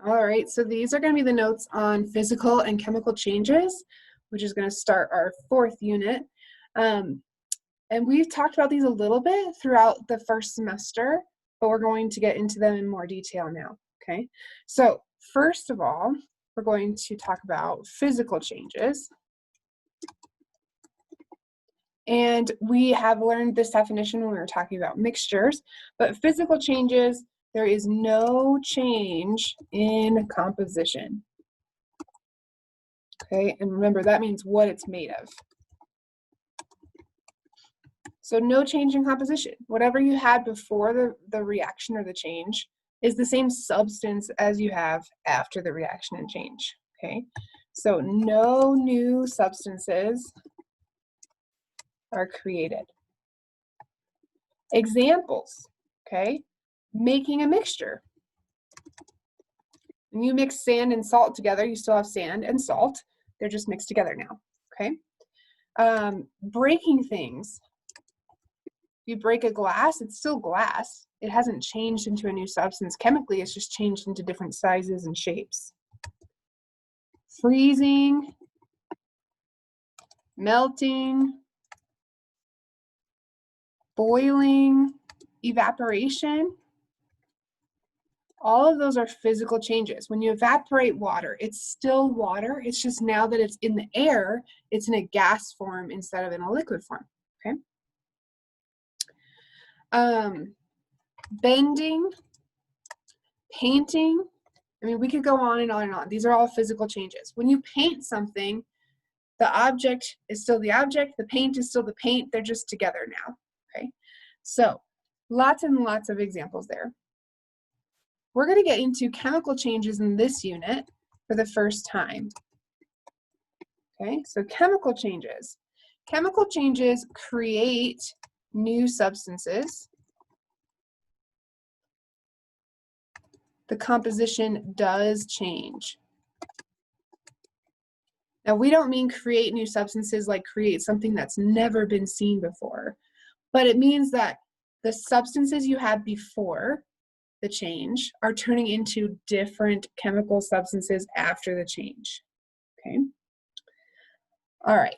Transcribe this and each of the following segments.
All right, so these are going to be the notes on physical and chemical changes, which is going to start our 4th unit. And we've talked about these a little bit throughout the first semester, but we're going to get into them in more detail now, okay? So first of all, we're going to talk about physical changes. And we have learned this definition when we were talking about mixtures, but physical changes, there is no change in composition. Okay, and remember that means what it's made of. So no change in composition. Whatever you had before the reaction or the change is the same substance as you have after the reaction and change. Okay, so no new substances are created. Examples, okay? Making a mixture. When you mix sand and salt together, you still have sand and salt. They're just mixed together now, okay? Breaking things. You break a glass, it's still glass. It hasn't changed into a new substance. Chemically, it's just changed into different sizes and shapes. Freezing, melting, boiling, evaporation. All of those are physical changes. When you evaporate water, it's still water. It's just now that it's in the air, it's in a gas form instead of in a liquid form, okay? Bending, painting. I mean, we could go on and on and on. These are all physical changes. When you paint something, the object is still the object, the paint is still the paint, they're just together now, okay? So, lots and lots of examples there. We're going to get into chemical changes in this unit for the first time. Okay, so chemical changes. Chemical changes create new substances. The composition does change. Now, we don't mean create new substances like create something that's never been seen before, but it means that the substances you had before the change are turning into different chemical substances after the change, okay? All right,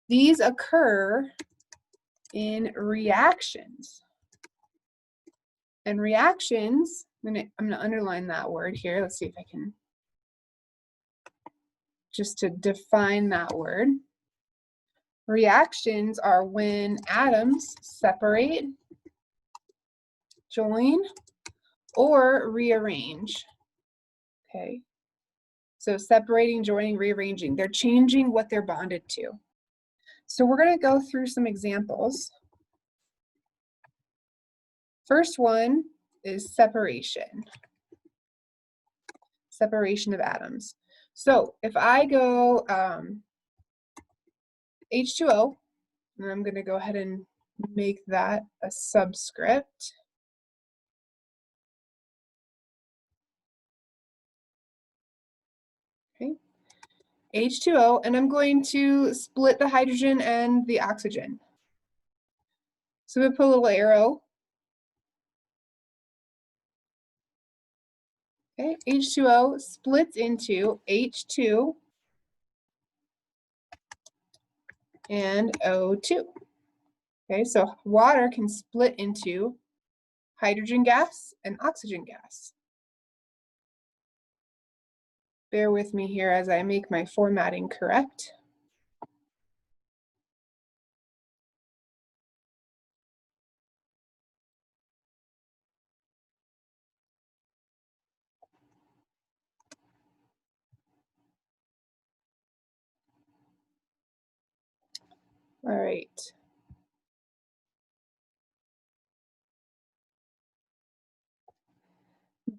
these occur in reactions. And reactions, I'm gonna underline that word here. Let's see if I can, just to define that word. Reactions are when atoms separate, join, or rearrange, okay? So separating, joining, rearranging, they're changing what they're bonded to. So we're gonna go through some examples. First one is separation. Separation of atoms. So if I go H2O, and I'm gonna go ahead and make that a subscript. Okay, H2O, and I'm going to split the hydrogen and the oxygen. So we put a little arrow. Okay, H2O splits into H2 and O2. Okay, so water can split into hydrogen gas and oxygen gas. Bear with me here as I make my formatting correct. All right.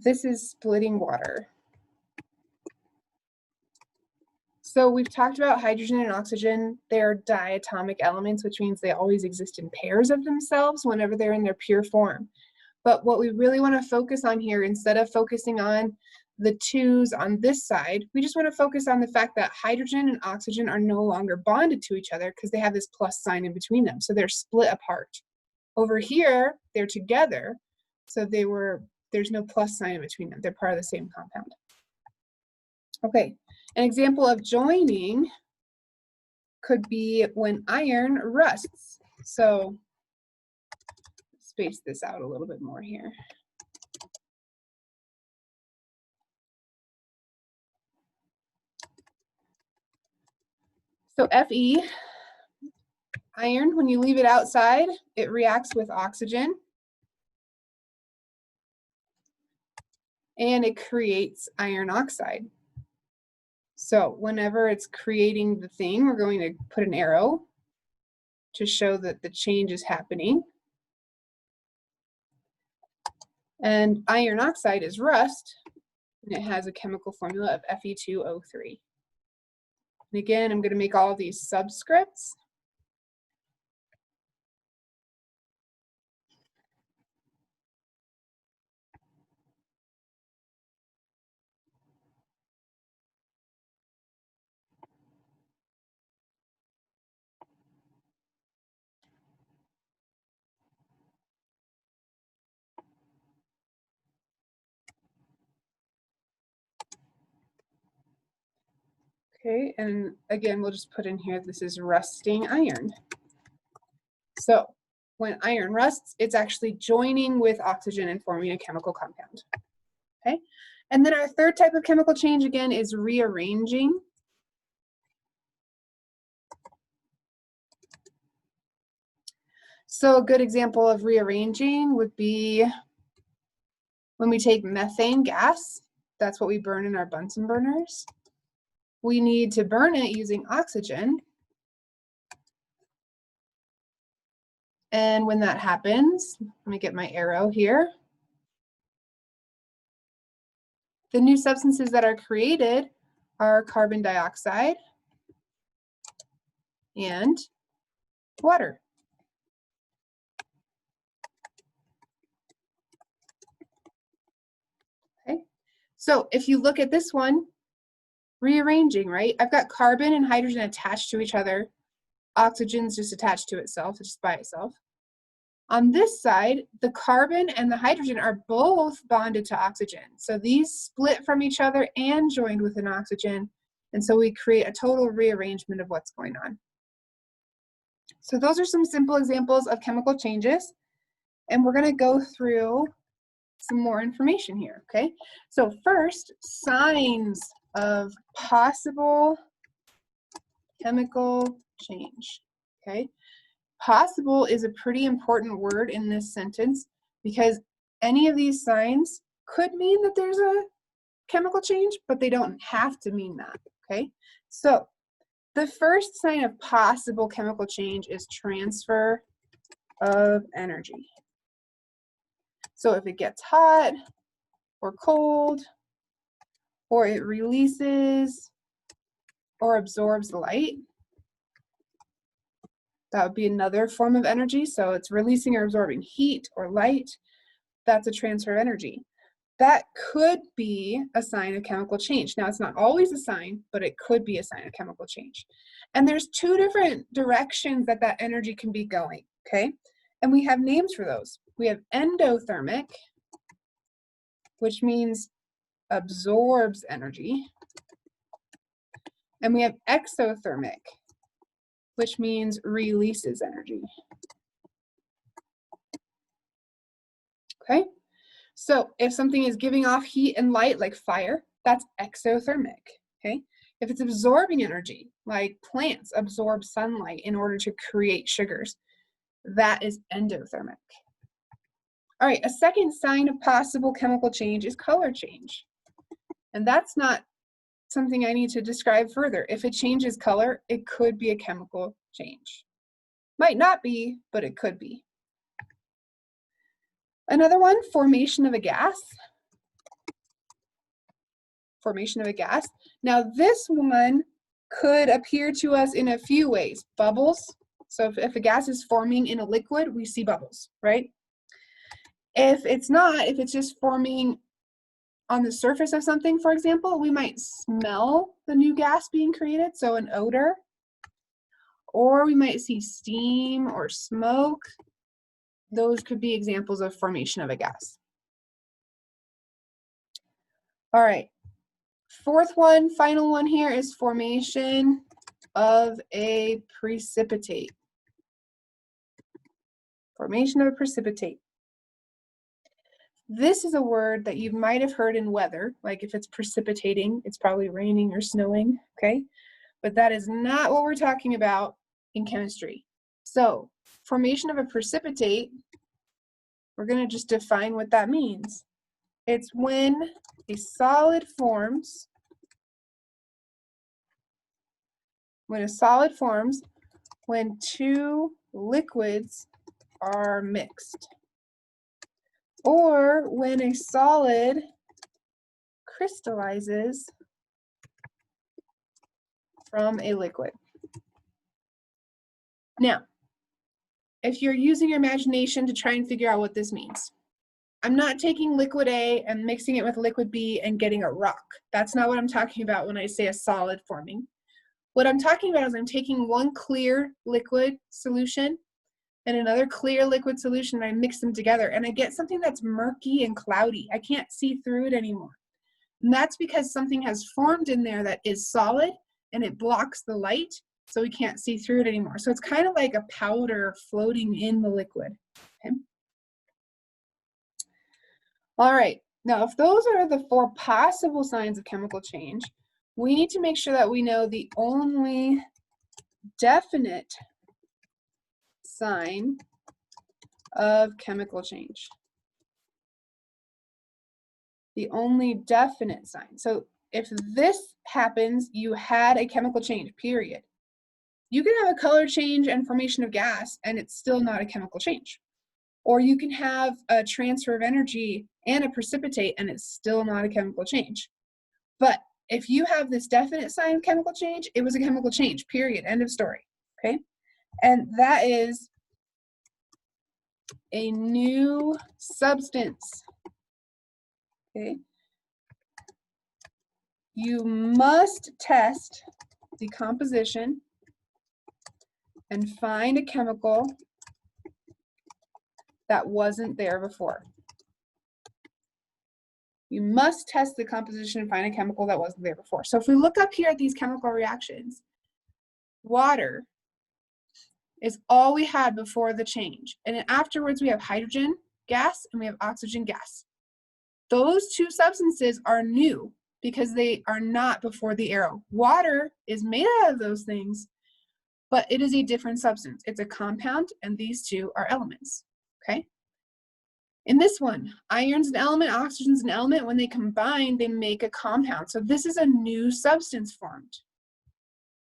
This is splitting water. So we've talked about hydrogen and oxygen. They're diatomic elements, which means they always exist in pairs of themselves whenever they're in their pure form. But what we really want to focus on here, instead of focusing on the twos on this side, we just want to focus on the fact that hydrogen and oxygen are no longer bonded to each other because they have this plus sign in between them. So they're split apart. Over here, they're together. So they were there's no plus sign in between them. They're part of the same compound. Okay, an example of joining could be when iron rusts. So space this out a little bit more here. So Fe, iron, when you leave it outside, it reacts with oxygen and it creates iron oxide. So whenever it's creating the thing, we're going to put an arrow to show that the change is happening. And iron oxide is rust, and it has a chemical formula of Fe2O3. And again, I'm going to make all of these subscripts. Okay, and again, we'll just put in here, this is rusting iron. So when iron rusts, it's actually joining with oxygen and forming a chemical compound. Okay, and then our third type of chemical change, again, is rearranging. So a good example of rearranging would be when we take methane gas, that's what we burn in our Bunsen burners. We need to burn it using oxygen. And when that happens, let me get my arrow here. The new substances that are created are carbon dioxide and water. Okay, so if you look at this one, rearranging, right? I've got carbon and hydrogen attached to each other. Oxygen's just attached to itself, just by itself. On this side, the carbon and the hydrogen are both bonded to oxygen. So these split from each other and joined with an oxygen. And so we create a total rearrangement of what's going on. So those are some simple examples of chemical changes. And we're going to go through some more information here, okay? So first, signs of possible chemical change, okay? Possible is a pretty important word in this sentence because any of these signs could mean that there's a chemical change, but they don't have to mean that, okay? So the first sign of possible chemical change is transfer of energy. So if it gets hot or cold, or it releases or absorbs light, that would be another form of energy. So it's releasing or absorbing heat or light. That's a transfer of energy. That could be a sign of chemical change. Now, it's not always a sign, but it could be a sign of chemical change. And there's two different directions that that energy can be going, okay? And we have names for those. We have endothermic, which means absorbs energy. And we have exothermic, which means releases energy. Okay, so if something is giving off heat and light like fire, that's exothermic, okay? If it's absorbing energy, like plants absorb sunlight in order to create sugars, that is endothermic. All right, a second sign of possible chemical change is color change. And that's not something I need to describe further. If it changes color, it could be a chemical change. Might not be, but it could be. Another one, formation of a gas. Formation of a gas. Now this one could appear to us in a few ways. Bubbles. So if a gas is forming in a liquid, we see bubbles, right? If it's not, if it's just forming on the surface of something, for example, we might smell the new gas being created, so an odor. Or we might see steam or smoke. Those could be examples of formation of a gas. All right. Fourth one, final one here is formation of a precipitate. Formation of a precipitate. This is a word that you might have heard in weather, like if it's precipitating, it's probably raining or snowing, okay? But that is not what we're talking about in chemistry. So, formation of a precipitate, we're going to just define what that means. It's when a solid forms, when two liquids are mixed, or when a solid crystallizes from a liquid. Now, if you're using your imagination to try and figure out what this means, I'm not taking liquid A and mixing it with liquid B and getting a rock. That's not what I'm talking about when I say a solid forming. What I'm talking about is I'm taking one clear liquid solution and another clear liquid solution, and I mix them together, and I get something that's murky and cloudy. I can't see through it anymore. And that's because something has formed in there that is solid, and it blocks the light, so we can't see through it anymore. So it's kind of like a powder floating in the liquid. Okay? All right, now if those are the four possible signs of chemical change, we need to make sure that we know the only definite sign of chemical change. The only definite sign. So if this happens, you had a chemical change, period. You can have a color change and formation of gas, and it's still not a chemical change. Or you can have a transfer of energy and a precipitate, and it's still not a chemical change. But if you have this definite sign of chemical change, it was a chemical change, period, end of story, okay? And that is a new substance, okay? You must test the composition and find a chemical that wasn't there before. You must test the composition and find a chemical that wasn't there before. So if we look up here at these chemical reactions, water is all we had before the change. And then afterwards we have hydrogen gas and we have oxygen gas. Those two substances are new because they are not before the arrow. Water is made out of those things, but it is a different substance. It's a compound, and these two are elements, okay? In this one, iron's an element, oxygen's an element. When they combine, they make a compound. So this is a new substance formed.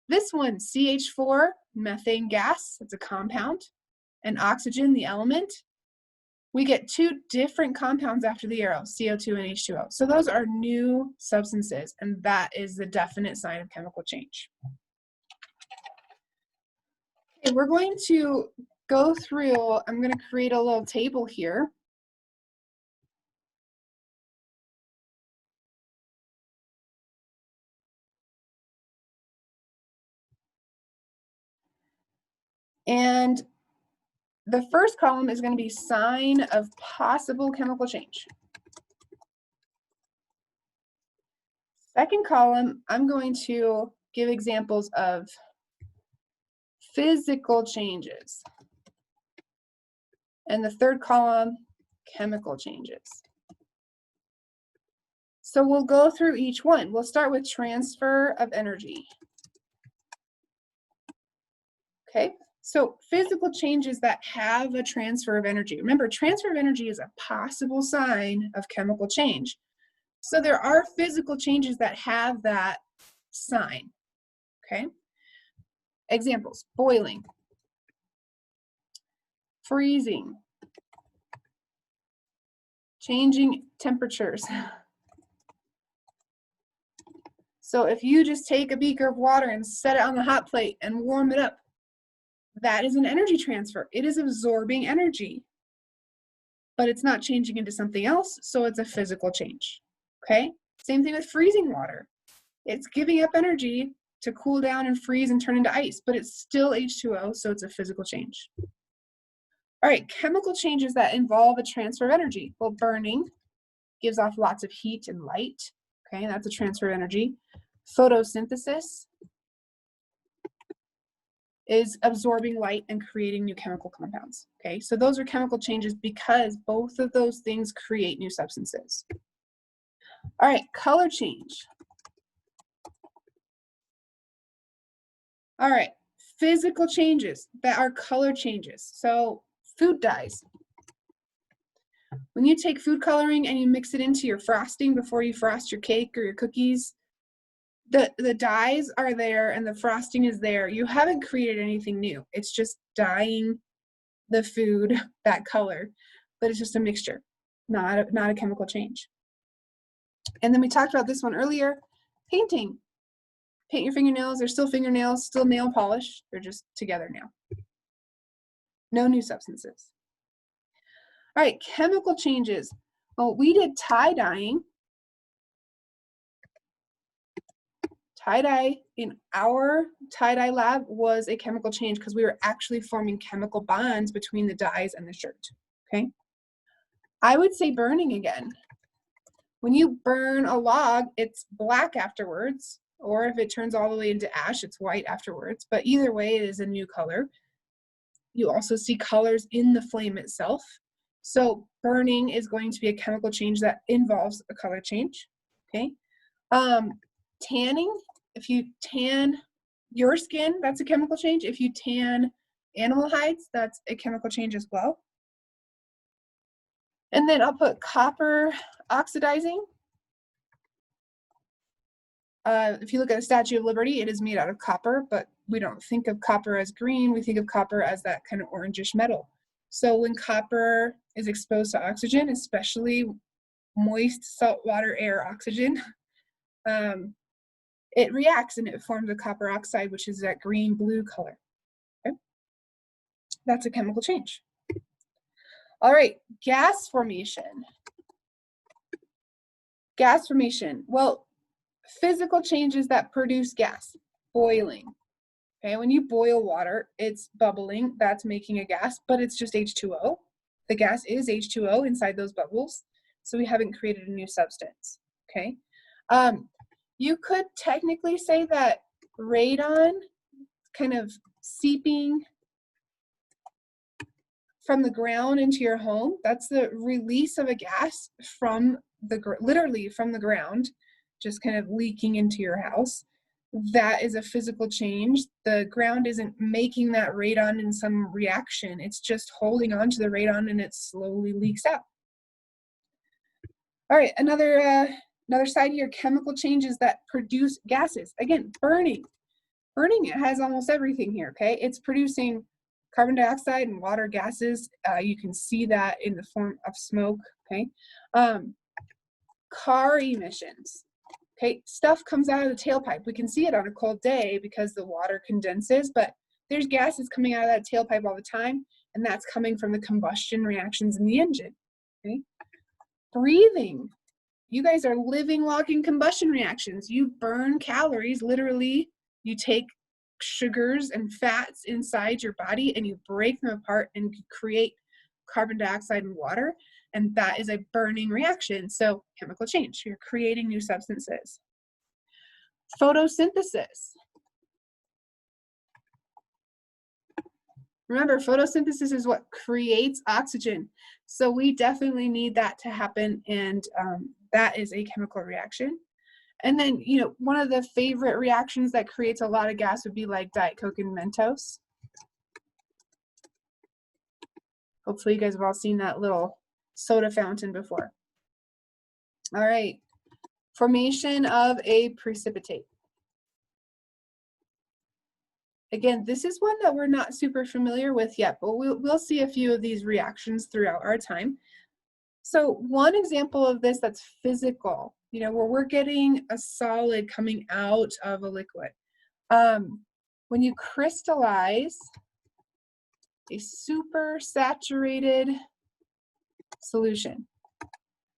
This one, CH4, methane gas, it's a compound, and oxygen, the element. We get two different compounds after the arrow, CO2 and H2O. So those are new substances, and that is the definite sign of chemical change. Okay, we're going to go through, I'm going to create a little table here. And the first column is going to be sign of possible chemical change. Second column, I'm going to give examples of physical changes. And the third column, chemical changes. So we'll go through each one. We'll start with transfer of energy. Okay, so physical changes that have a transfer of energy. Remember, transfer of energy is a possible sign of chemical change. So there are physical changes that have that sign, okay? Examples, boiling, freezing, changing temperatures. So if you just take a beaker of water and set it on the hot plate and warm it up, that is an energy transfer. It is absorbing energy, but it's not changing into something else, so it's a physical change, okay? Same thing with freezing water. It's giving up energy to cool down and freeze and turn into ice, but it's still H2O, so it's a physical change. All right, chemical changes that involve a transfer of energy. Well, burning gives off lots of heat and light. Okay, that's a transfer of energy. Photosynthesis is absorbing light and creating new chemical compounds. Okay, so those are chemical changes because both of those things create new substances. All right, color change. All right, physical changes that are color changes. So food dyes. When you take food coloring and you mix it into your frosting before you frost your cake or your cookies, the dyes are there and the frosting is there. You haven't created anything new. It's just dyeing the food that color, but it's just a mixture, not a chemical change. And then we talked about this one earlier, painting. Paint your fingernails. They're still fingernails, still nail polish. They're just together now. No new substances. All right, chemical changes. Well, we did tie-dyeing. Tie-dye in our tie-dye lab was a chemical change because we were actually forming chemical bonds between the dyes and the shirt, okay? I would say burning again. When you burn a log, it's black afterwards, or if it turns all the way into ash, it's white afterwards, but either way, it is a new color. You also see colors in the flame itself. So burning is going to be a chemical change that involves a color change, okay? Tanning, if you tan your skin, that's a chemical change. If you tan animal hides, that's a chemical change as well. And then I'll put copper oxidizing. If you look at the Statue of Liberty, it is made out of copper, but we don't think of copper as green. We think of copper as that kind of orangish metal. So when copper is exposed to oxygen, especially moist saltwater air oxygen, it reacts and it forms a copper oxide, which is that green-blue color. Okay? That's a chemical change. All right, gas formation. Gas formation. Well, physical changes that produce gas. Boiling. Okay, when you boil water, it's bubbling. That's making a gas, but it's just H2O. The gas is H2O inside those bubbles, so we haven't created a new substance. Okay. You could technically say that radon kind of seeping from the ground into your home, that's the release of a gas from literally from the ground, just kind of leaking into your house. That is a physical change. The ground isn't making that radon in some reaction. It's just holding on to the radon and it slowly leaks out. All right, another side here, chemical changes that produce gases. Again, burning. Burning, it has almost everything here, okay? It's producing carbon dioxide and water gases. You can see that in the form of smoke, okay? Car emissions, okay? Stuff comes out of the tailpipe. We can see it on a cold day because the water condenses, but there's gases coming out of that tailpipe all the time, and that's coming from the combustion reactions in the engine, okay? Breathing. You guys are living, walking combustion reactions. You burn calories, literally. You take sugars and fats inside your body and you break them apart and create carbon dioxide and water, and that is a burning reaction. So chemical change, you're creating new substances. Photosynthesis. Remember, photosynthesis is what creates oxygen. So we definitely need that to happen, and that is a chemical reaction. And then, you know, one of the favorite reactions that creates a lot of gas would be like Diet Coke and Mentos. Hopefully you guys have all seen that little soda fountain before. All right, formation of a precipitate. Again, this is one that we're not super familiar with yet, but we'll see a few of these reactions throughout our time. So one example of this that's physical, you know, where we're getting a solid coming out of a liquid. When you crystallize a supersaturated solution.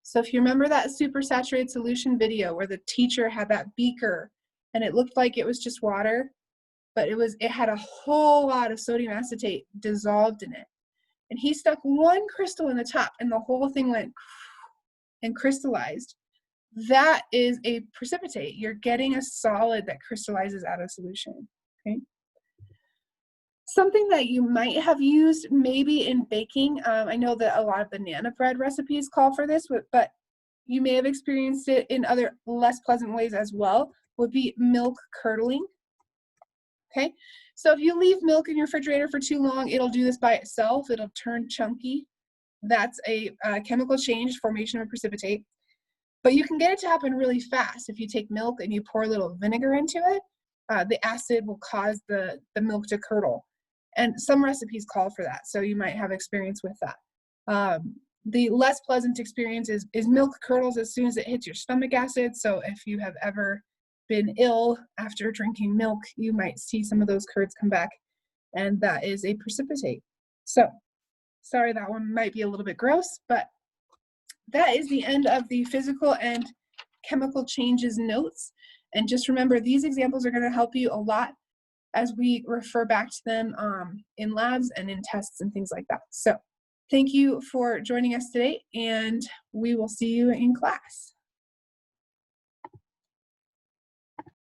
So if you remember that supersaturated solution video where the teacher had that beaker and it looked like it was just water, but it had a whole lot of sodium acetate dissolved in it. And he stuck one crystal in the top and the whole thing went and crystallized. that is a precipitate. You're getting a solid that crystallizes out of solution, okay? Something that you might have used maybe in baking, I know that a lot of banana bread recipes call for this, but you may have experienced it in other less pleasant ways as well, would be milk curdling, okay? So if you leave milk in your refrigerator for too long, it'll do this by itself. It'll turn chunky. That's a chemical change, formation of precipitate. But you can get it to happen really fast. If you take milk and you pour a little vinegar into it, the acid will cause the milk to curdle. And some recipes call for that, so you might have experience with that. The less pleasant experience is milk curdles as soon as it hits your stomach acid. So if you have ever been ill after drinking milk, you might see some of those curds come back, and that is a precipitate. So sorry, that one might be a little bit gross, but that is the end of the physical and chemical changes notes. And just remember, these examples are going to help you a lot as we refer back to them in labs and in tests and things like that. So thank you for joining us today, and we will see you in class.